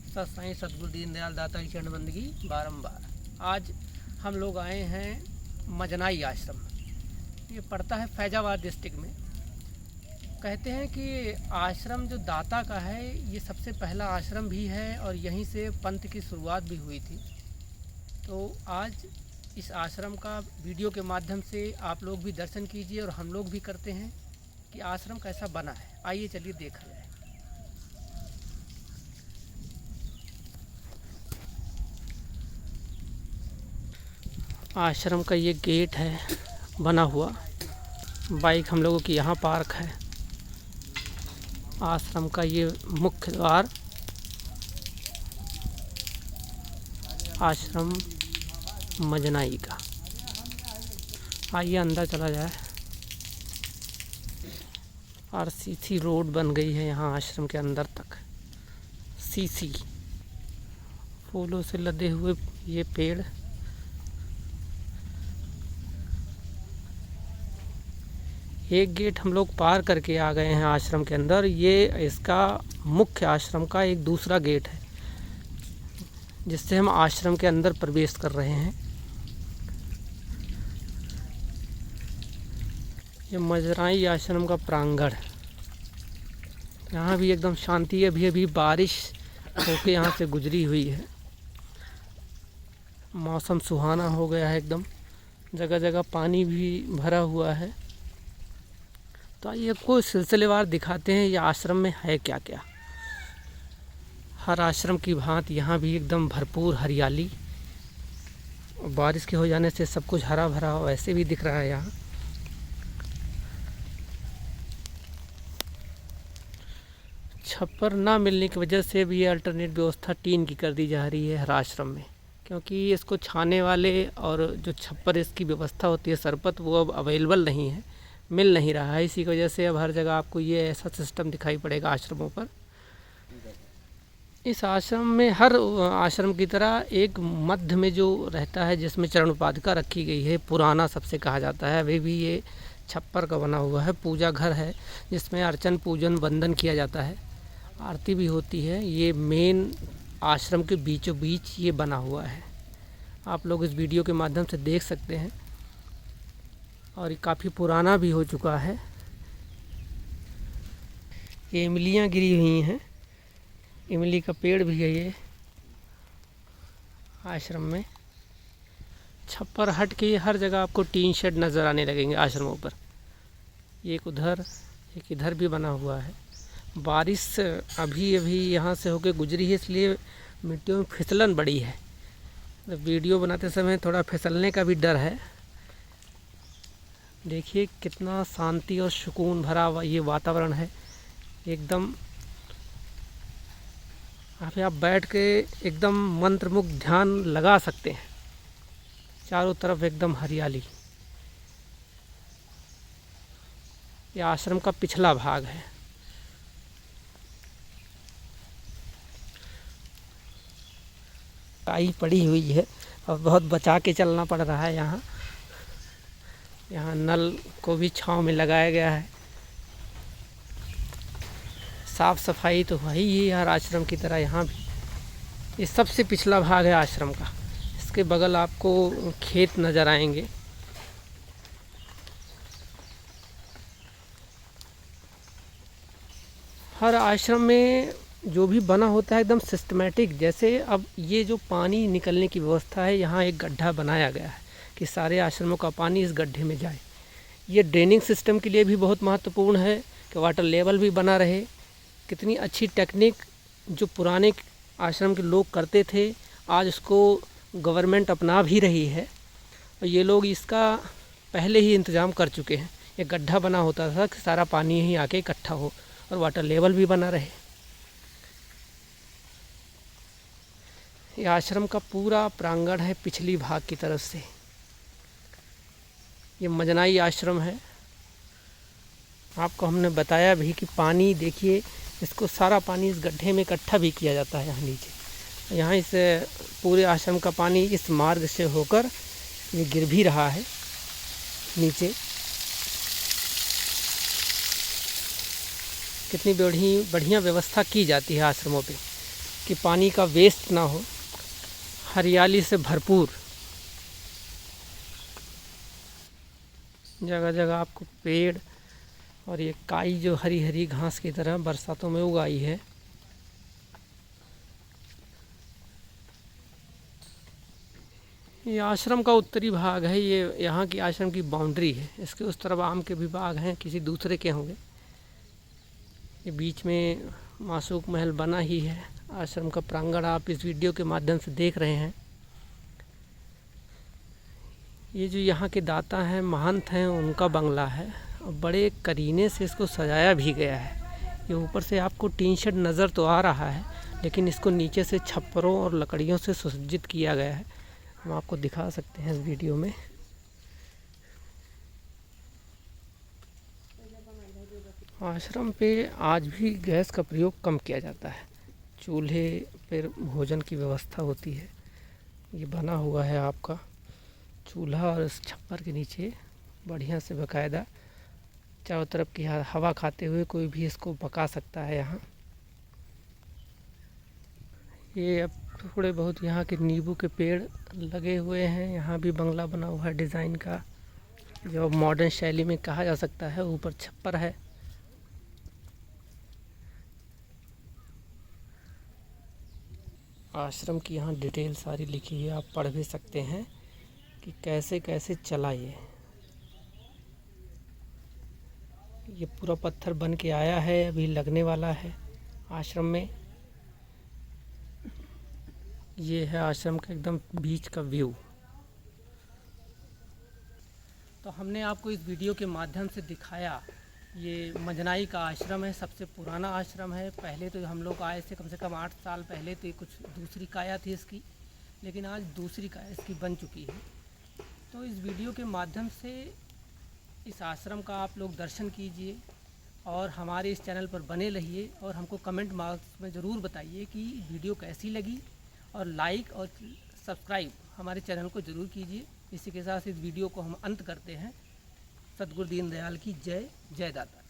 सत्साई सतगुरु दीनदयाल दाता की चरण बंदगी बारंबार। आज हम लोग आए हैं मजनाई आश्रम। ये पड़ता है फैजाबाद डिस्ट्रिक्ट में। कहते हैं कि आश्रम जो दाता का है, ये सबसे पहला आश्रम भी है और यहीं से पंथ की शुरुआत भी हुई थी। तो आज इस आश्रम का वीडियो के माध्यम से आप लोग भी दर्शन कीजिए और हम लोग भी करते हैं कि आश्रम कैसा बना है। आइए चलिए देखा जाए। आश्रम का ये गेट है बना हुआ। बाइक हम लोगों की यहाँ पार्क है। आश्रम का ये मुख्य द्वार आश्रम मजनाई का। आइए अंदर चला जाए। आरसीसी रोड बन गई है यहाँ आश्रम के अंदर तक। सीसी फूलों से लदे हुए ये पेड़। एक गेट हम लोग पार करके आ गए हैं आश्रम के अंदर। ये इसका मुख्य आश्रम का एक दूसरा गेट है जिससे हम आश्रम के अंदर प्रवेश कर रहे हैं। ये मजराई आश्रम का प्रांगण। यहाँ भी एकदम शांति है। अभी बारिश होके यहाँ से गुजरी हुई है। मौसम सुहाना हो गया है एकदम। जगह जगह पानी भी भरा हुआ है। तो आइए आपको सिलसिलेवार दिखाते हैं ये आश्रम में है क्या क्या। हर आश्रम की भांति यहाँ भी एकदम भरपूर हरियाली। बारिश के हो जाने से सब कुछ हरा भरा वैसे भी दिख रहा है यहाँ। छप्पर ना मिलने की वजह से भी अल्टरनेट व्यवस्था टीन की कर दी जा रही है हर आश्रम में, क्योंकि इसको छाने वाले और जो छप्पर इसकी व्यवस्था होती है सरपत, वो अब अवेलेबल नहीं है, मिल नहीं रहा है। इसी की वजह से अब हर जगह आपको ये ऐसा सिस्टम दिखाई पड़ेगा आश्रमों पर। इस आश्रम में हर आश्रम की तरह एक मध्य में जो रहता है जिसमें चरण उपाधिका रखी गई है, पुराना सबसे कहा जाता है। अभी भी ये छप्पर का बना हुआ है। पूजा घर है जिसमें अर्चन पूजन वंदन किया जाता है, आरती भी होती है। ये मेन आश्रम के बीचों बीच ये बना हुआ है। आप लोग इस वीडियो के माध्यम से देख सकते हैं। और ये काफ़ी पुराना भी हो चुका है। ये इमलियाँ गिरी हुई हैं। इमली का पेड़ भी है ये आश्रम में। छप्पर हट के हर जगह आपको टीन शेड नज़र आने लगेंगे आश्रमों पर। एक उधर एक इधर भी बना हुआ है। बारिश अभी यहाँ से होके गुजरी है, इसलिए मिट्टियों में फिसलन बड़ी है। तो वीडियो बनाते समय थोड़ा फिसलने का भी डर है। देखिए कितना शांति और सुकून भरा ये वातावरण है एकदम। आप बैठ के एकदम मंत्रमुग्ध ध्यान लगा सकते हैं। चारों तरफ एकदम हरियाली। यह आश्रम का पिछला भाग है। काई पड़ी हुई है और बहुत बचा के चलना पड़ रहा है। यहाँ नल को भी छांव में लगाया गया है। साफ सफाई तो है ही हर आश्रम की तरह यहाँ भी। ये सबसे पिछला भाग है आश्रम का। इसके बगल आपको खेत नज़र आएंगे। हर आश्रम में जो भी बना होता है एकदम सिस्टमेटिक। जैसे अब ये जो पानी निकलने की व्यवस्था है, यहाँ एक गड्ढा बनाया गया है कि सारे आश्रमों का पानी इस गड्ढे में जाए। ये ड्रेनिंग सिस्टम के लिए भी बहुत महत्वपूर्ण है कि वाटर लेवल भी बना रहे। कितनी अच्छी टेक्निक जो पुराने आश्रम के लोग करते थे, आज उसको गवर्नमेंट अपना भी रही है। और ये लोग इसका पहले ही इंतज़ाम कर चुके हैं। एक गड्ढा बना होता था कि सारा पानी यहीं आके इकट्ठा हो और वाटर लेवल भी बना रहे। ये आश्रम का पूरा प्रांगण है पिछली भाग की तरफ से। ये मजनाई आश्रम है। आपको हमने बताया भी कि पानी देखिए, इसको सारा पानी इस गड्ढे में इकट्ठा भी किया जाता है यहाँ नीचे। यहाँ इस पूरे आश्रम का पानी इस मार्ग से होकर ये गिर भी रहा है नीचे। कितनी बढ़िया व्यवस्था की जाती है आश्रमों पे। कि पानी का वेस्ट ना हो, हरियाली से भरपूर। जगह जगह आपको पेड़ और ये काई जो हरी हरी घास की तरह बरसातों में उगाई है। ये आश्रम का उत्तरी भाग है, ये यहाँ की आश्रम की बाउंड्री है। इसके उस तरफ आम के भी बाग हैं, किसी दूसरे के होंगे। ये बीच में मासूक महल बना ही है। आश्रम का प्रांगण आप इस वीडियो के माध्यम से देख रहे हैं। ये जो यहाँ के दाता हैं, महंत हैं, उनका बंगला है और बड़े करीने से इसको सजाया भी गया है। ये ऊपर से आपको टीन शेड नज़र तो आ रहा है, लेकिन इसको नीचे से छप्परों और लकड़ियों से सुसज्जित किया गया है। हम आपको दिखा सकते हैं इस वीडियो में। आश्रम पे आज भी गैस का प्रयोग कम किया जाता है। चूल्हे पर भोजन की व्यवस्था होती है। ये बना हुआ है आपका चूल्हा और इस छप्पर के नीचे बढ़िया से बाकायदा चारों तरफ की हवा खाते हुए कोई भी इसको पका सकता है। यहाँ ये अब थोड़े बहुत यहाँ के नींबू के पेड़ लगे हुए हैं। यहाँ भी बंगला बना हुआ है डिज़ाइन का, जो मॉडर्न शैली में कहा जा सकता है। ऊपर छप्पर है। आश्रम की यहाँ डिटेल सारी लिखी है, आप पढ़ भी सकते हैं कि कैसे कैसे चला ये पूरा पत्थर बन के आया है, अभी लगने वाला है आश्रम में। ये है आश्रम का एकदम बीच का व्यू। तो हमने आपको इस वीडियो के माध्यम से दिखाया, ये मंजनाई का आश्रम है, सबसे पुराना आश्रम है। पहले तो हम लोग आए थे कम से कम 8 साल पहले, तो ये कुछ दूसरी काया थी इसकी, लेकिन आज दूसरी काया इसकी बन चुकी है। तो इस वीडियो के माध्यम से इस आश्रम का आप लोग दर्शन कीजिए और हमारे इस चैनल पर बने रहिए और हमको कमेंट बॉक्स में ज़रूर बताइए कि वीडियो कैसी लगी, और लाइक और सब्सक्राइब हमारे चैनल को ज़रूर कीजिए। इसी के साथ इस वीडियो को हम अंत करते हैं। सद्गुरु दीनदयाल की जय। जय दाता।